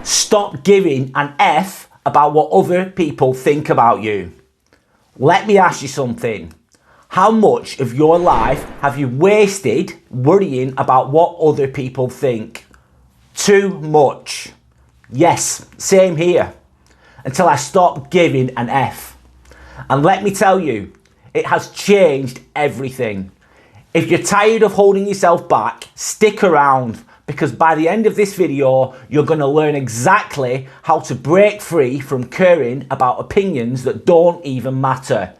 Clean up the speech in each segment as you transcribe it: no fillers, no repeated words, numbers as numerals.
Stop giving an F about what other people think about you. Let me ask you something. How much of your life have you wasted worrying about what other people think? Too much. Yes, same here. Until I stopped giving an F. And let me tell you, it has changed everything. If you're tired of holding yourself back, stick around, because by the end of this video, you're going to learn exactly how to break free from caring about opinions that don't even matter.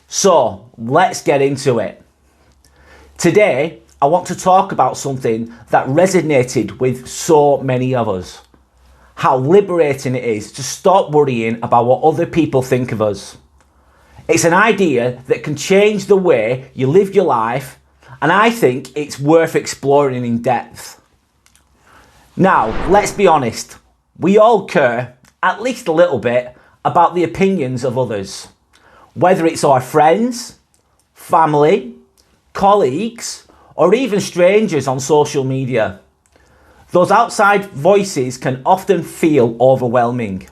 So let's get into it. Today, I want to talk about something that resonated with so many of us. How liberating it is to stop worrying about what other people think of us. It's an idea that can change the way you live your life, and I think it's worth exploring in depth. Now, let's be honest. We all care, at least a little bit, about the opinions of others. Whether it's our friends, family, colleagues, or even strangers on social media. Those outside voices can often feel overwhelming.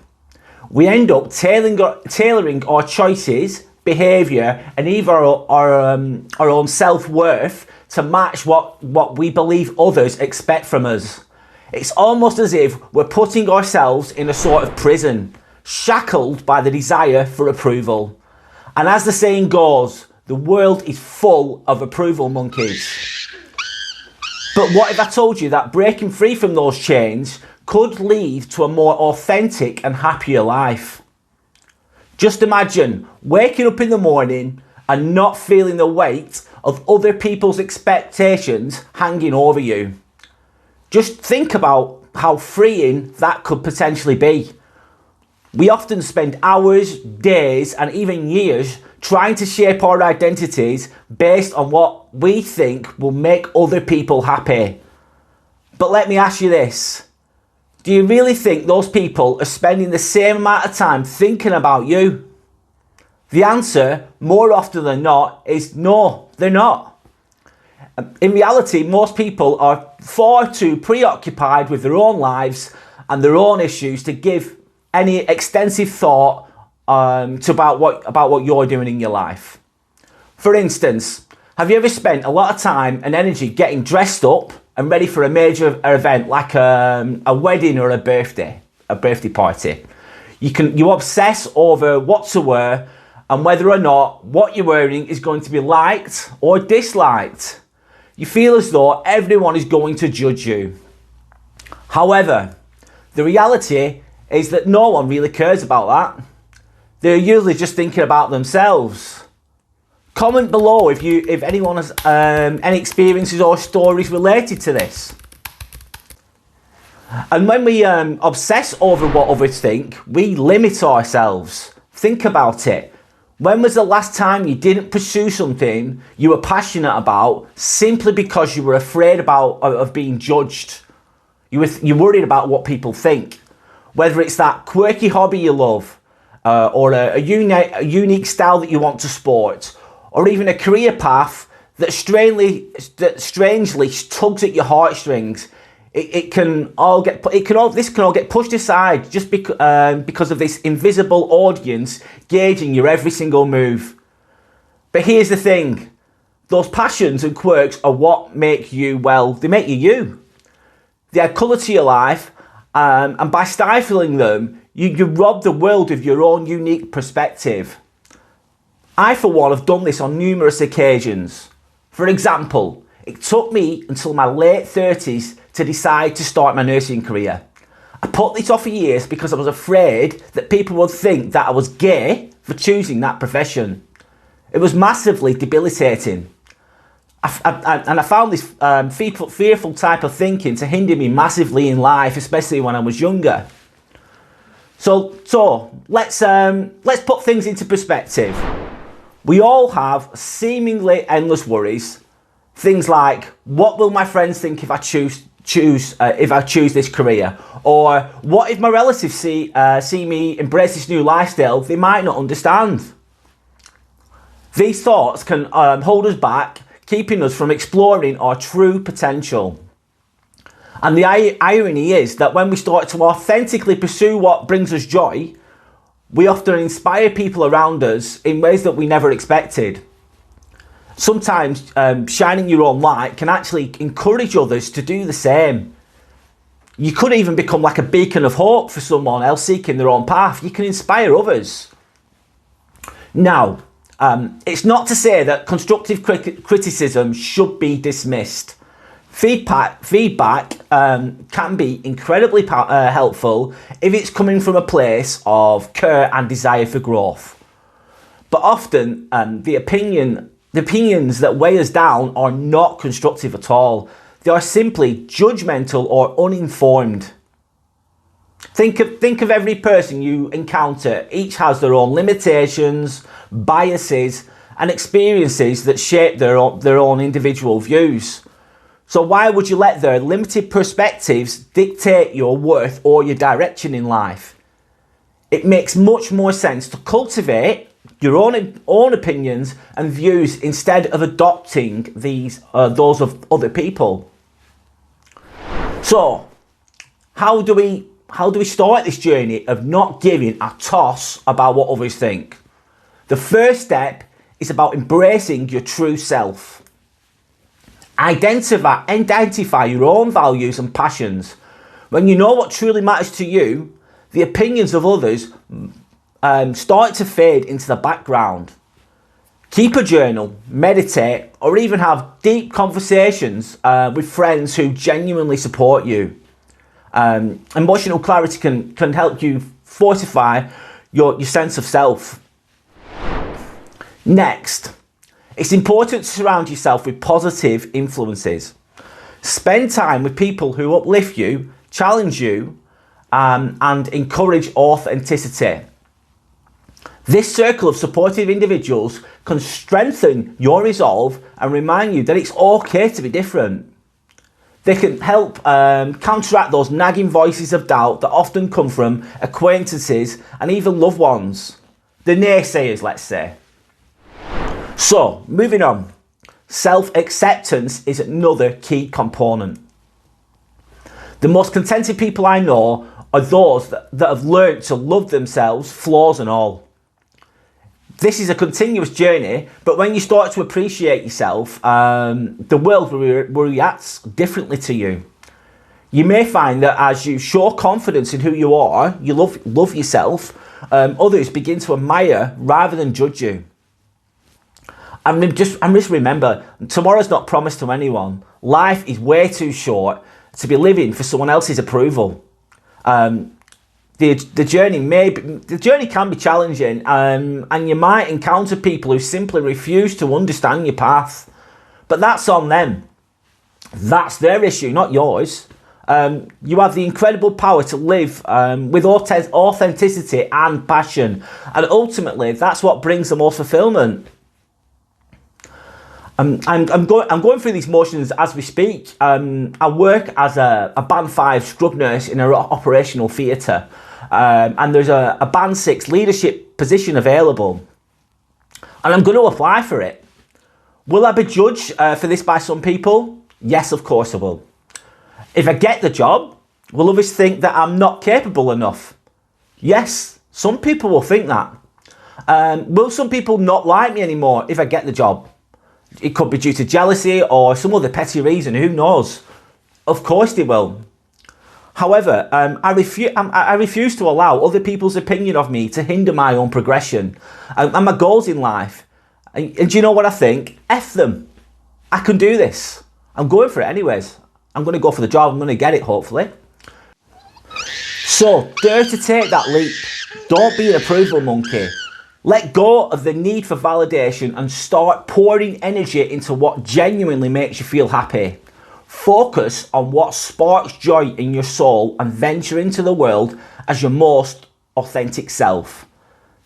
We end up tailoring our choices, behaviour, and even our own self-worth to match what we believe others expect from us. It's almost as if we're putting ourselves in a sort of prison, shackled by the desire for approval. And as the saying goes, the world is full of approval monkeys. But what if I told you that breaking free from those chains could lead to a more authentic and happier life? Just imagine waking up in the morning and not feeling the weight of other people's expectations hanging over you. Just think about how freeing that could potentially be. We often spend hours, days, and even years trying to shape our identities based on what we think will make other people happy. But let me ask you this. Do you really think those people are spending the same amount of time thinking about you? The answer, more often than not, is no, they're not. In reality, most people are far too preoccupied with their own lives and their own issues to give any extensive thought about what you're doing in your life. For instance, have you ever spent a lot of time and energy getting dressed up and ready for a major event like a wedding or a birthday party? You obsess over what to wear and whether or not what you're wearing is going to be liked or disliked. You feel as though everyone is going to judge you. However, the reality is that no one really cares about that. They're usually just thinking about themselves. Comment below if anyone has any experiences or stories related to this. And when we obsess over what others think, we limit ourselves. Think about it. When was the last time you didn't pursue something you were passionate about simply because you were afraid of being judged? You're worried about what people think. Whether it's that quirky hobby you love, or a unique style that you want to sport, or even a career path that strangely tugs at your heartstrings, this can all get pushed aside just because of this invisible audience gauging your every single move. But here's the thing: those passions and quirks are what make you, well, they make you you. They add colour to your life, and by stifling them, you rob the world of your own unique perspective. I, for one, have done this on numerous occasions. For example, it took me until my late 30s to decide to start my nursing career. I put this off for years because I was afraid that people would think that I was gay for choosing that profession. It was massively debilitating. I found this fearful type of thinking to hinder me massively in life, especially when I was younger. So let's put things into perspective. We all have seemingly endless worries. Things like, what will my friends think if I choose this career? Or what if my relatives see me embrace this new lifestyle they might not understand? These thoughts can hold us back, keeping us from exploring our true potential. And the irony is that when we start to authentically pursue what brings us joy, we often inspire people around us in ways that we never expected. Sometimes shining your own light can actually encourage others to do the same. You could even become like a beacon of hope for someone else seeking their own path. You can inspire others. Now, it's not to say that constructive criticism should be dismissed. Feedback can be incredibly helpful if it's coming from a place of care and desire for growth. But often, the opinions that weigh us down are not constructive at all. They are simply judgmental or uninformed. Think of every person you encounter. Each has their own limitations, biases, and experiences that shape their own individual views. So why would you let their limited perspectives dictate your worth or your direction in life? It makes much more sense to cultivate your own opinions and views instead of adopting those of other people. So, how do we start this journey of not giving a toss about what others think? The first step is about embracing your true self. Identify your own values and passions. When you know what truly matters to you, the opinions of others start to fade into the background. Keep a journal, meditate, or even have deep conversations with friends who genuinely support you. Emotional clarity can help you fortify your sense of self. Next, it's important to surround yourself with positive influences. Spend time with people who uplift you, challenge you, and encourage authenticity. This circle of supportive individuals can strengthen your resolve and remind you that it's okay to be different. They can help counteract those nagging voices of doubt that often come from acquaintances and even loved ones. The naysayers, let's say. So, moving on. Self-acceptance is another key component. The most contented people I know are those that have learned to love themselves, flaws and all. This is a continuous journey, but when you start to appreciate yourself, the world will react differently to you. You may find that as you show confidence in who you are, you love yourself, others begin to admire rather than judge you. And just remember, tomorrow's not promised to anyone. Life is way too short to be living for someone else's approval. The journey can be challenging, and you might encounter people who simply refuse to understand your path. But that's on them. That's their issue, not yours. You have the incredible power to live with authenticity and passion, and ultimately, that's what brings the most fulfillment. I'm going through these motions as we speak. I work as a Band 5 scrub nurse in an operational theatre, and there's a Band 6 leadership position available, and I'm going to apply for it. Will I be judged for this by some people? Yes, of course I will. If I get the job, will others think that I'm not capable enough? Yes, some people will think that. Will some people not like me anymore if I get the job? It could be due to jealousy or some other petty reason, who knows? Of course they will. However, I refuse to allow other people's opinion of me to hinder my own progression and my goals in life. And do you know what I think? F them. I can do this. I'm going for it anyways. I'm going to go for the job. I'm going to get it, hopefully. So, dare to take that leap. Don't be an approval monkey. Let go of the need for validation and start pouring energy into what genuinely makes you feel happy. Focus on what sparks joy in your soul and venture into the world as your most authentic self.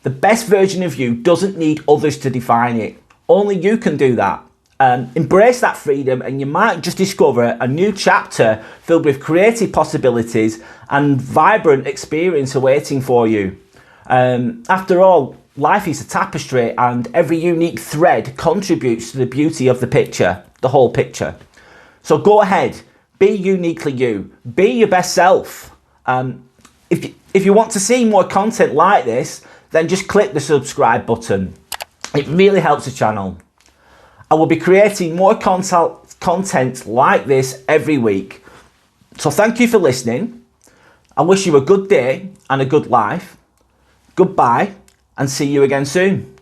The best version of you doesn't need others to define it. Only you can do that. Embrace that freedom and you might just discover a new chapter filled with creative possibilities and vibrant experience awaiting for you. After all, life is a tapestry and every unique thread contributes to the beauty of the picture, the whole picture. So go ahead, Be uniquely you. Be your best self. If you want to see more content like this, then just click the subscribe button. It really helps the channel. I will be creating more content like this every week. So thank you for listening. I wish you a good day and a good life. Goodbye, and see you again soon.